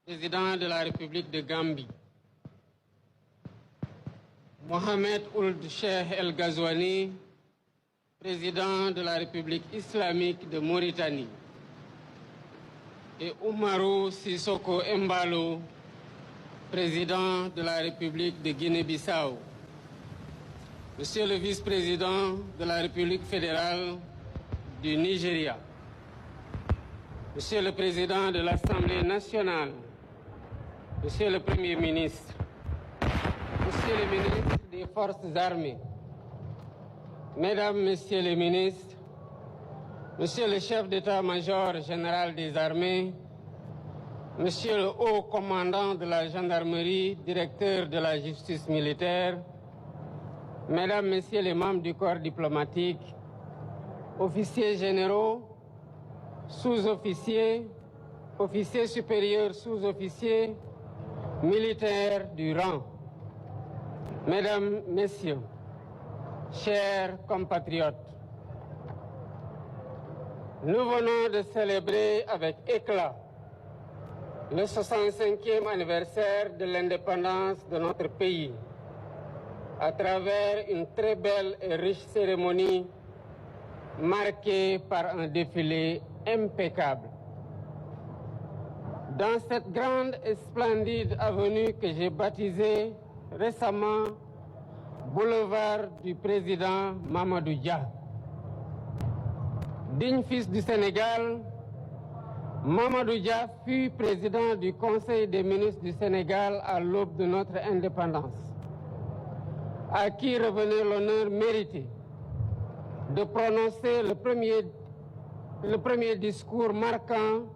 Président de la République de Gambie, Mohamed Ould Cheikh El Ghazouani, Président de la République islamique de Mauritanie, et Oumarou Sissoko Embalo, Président de la République de Guinée-Bissau, Monsieur le Vice-président de la République fédérale du Nigeria, Monsieur le Président de l'Assemblée nationale, Monsieur le Premier ministre, Monsieur le ministre des Forces armées, Mesdames, Messieurs les ministres, Monsieur le chef d'état-major général des armées, Monsieur le haut commandant de la gendarmerie, directeur de la justice militaire, Mesdames, Messieurs les membres du corps diplomatique, officiers généraux, sous-officiers, officiers supérieurs, sous-officiers, militaires du rang, Mesdames, Messieurs, chers compatriotes, nous venons de célébrer avec éclat le 65e anniversaire de l'indépendance de notre pays à travers une très belle et riche cérémonie marquée par un défilé impeccable. Dans cette grande et splendide avenue que j'ai baptisée récemment Boulevard du président Mamadou Dia. Digne fils du Sénégal, Mamadou Dia fut président du Conseil des ministres du Sénégal à l'aube de notre indépendance, à qui revenait l'honneur mérité de prononcer le premier discours marquant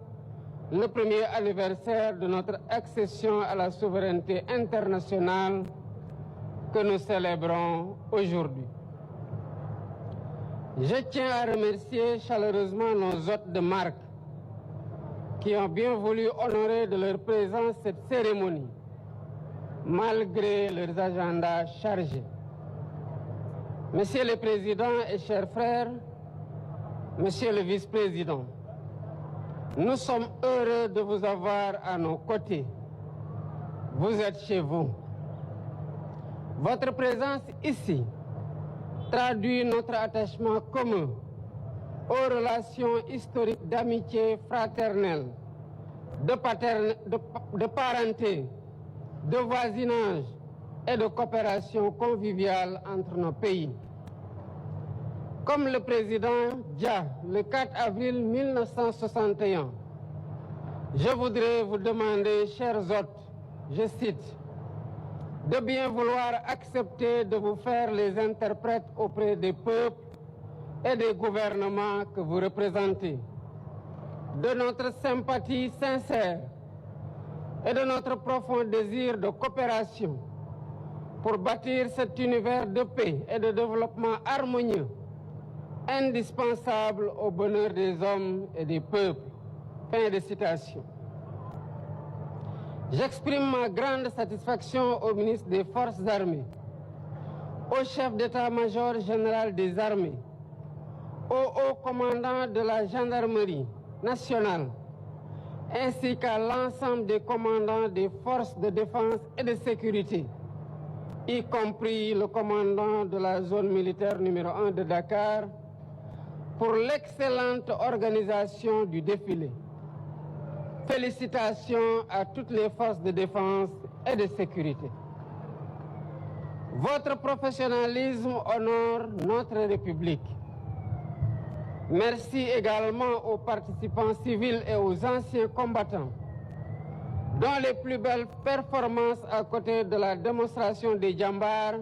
le premier anniversaire de notre accession à la souveraineté internationale que nous célébrons aujourd'hui. Je tiens à remercier chaleureusement nos hôtes de marque qui ont bien voulu honorer de leur présence cette cérémonie, malgré leurs agendas chargés. Monsieur le Président et chers frères, Monsieur le Vice-président, nous sommes heureux de vous avoir à nos côtés. Vous êtes chez vous. Votre présence ici traduit notre attachement commun aux relations historiques d'amitié fraternelle, de parenté, de voisinage et de coopération conviviale entre nos pays. Comme le président Dia, le 4 avril 1961, je voudrais vous demander, chers hôtes, je cite, de bien vouloir accepter de vous faire les interprètes auprès des peuples et des gouvernements que vous représentez, de notre sympathie sincère et de notre profond désir de coopération pour bâtir cet univers de paix et de développement harmonieux, indispensable au bonheur des hommes et des peuples. Fin de citation. J'exprime ma grande satisfaction au ministre des Forces armées, au chef d'état-major général des armées, au haut commandant de la gendarmerie nationale, ainsi qu'à l'ensemble des commandants des forces de défense et de sécurité, y compris le commandant de la zone militaire numéro 1 de Dakar, pour l'excellente organisation du défilé. Félicitations à toutes les forces de défense et de sécurité. Votre professionnalisme honore notre République. Merci également aux participants civils et aux anciens combattants, dont les plus belles performances à côté de la démonstration des djambars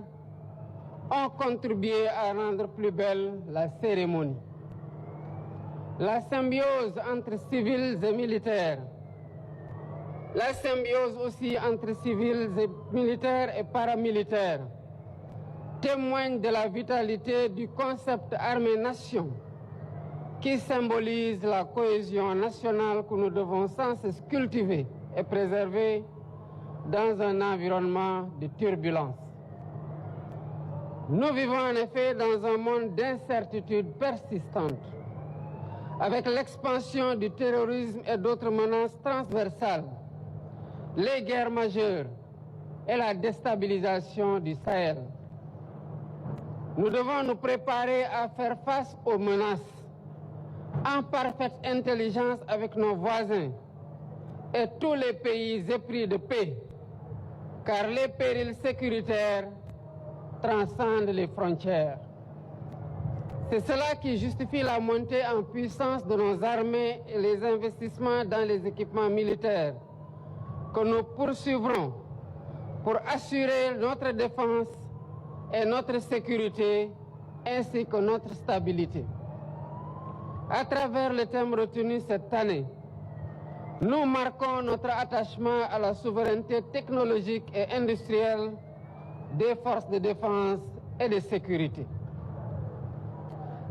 ont contribué à rendre plus belle la cérémonie. La symbiose entre civils et militaires, la symbiose aussi entre civils et militaires et paramilitaires témoigne de la vitalité du concept armée-nation qui symbolise la cohésion nationale que nous devons sans cesse cultiver et préserver dans un environnement de turbulence. Nous vivons en effet dans un monde d'incertitudes persistantes, avec l'expansion du terrorisme et d'autres menaces transversales les guerres majeures et la déstabilisation du Sahel. Nous devons nous préparer à faire face aux menaces en parfaite intelligence avec nos voisins et tous les pays épris de paix, car les périls sécuritaires transcendent les frontières. C'est cela qui justifie la montée en puissance de nos armées et les investissements dans les équipements militaires que nous poursuivrons pour assurer notre défense et notre sécurité ainsi que notre stabilité. À travers le thème retenu cette année, nous marquons notre attachement à la souveraineté technologique et industrielle des forces de défense et de sécurité.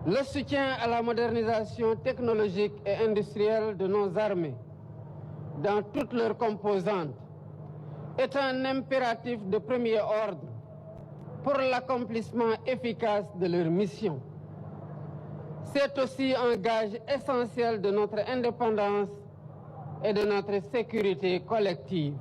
Le soutien à la modernisation technologique et industrielle de nos armées, dans toutes leurs composantes, est un impératif de premier ordre pour l'accomplissement efficace de leur mission. C'est aussi un gage essentiel de notre indépendance et de notre sécurité collective.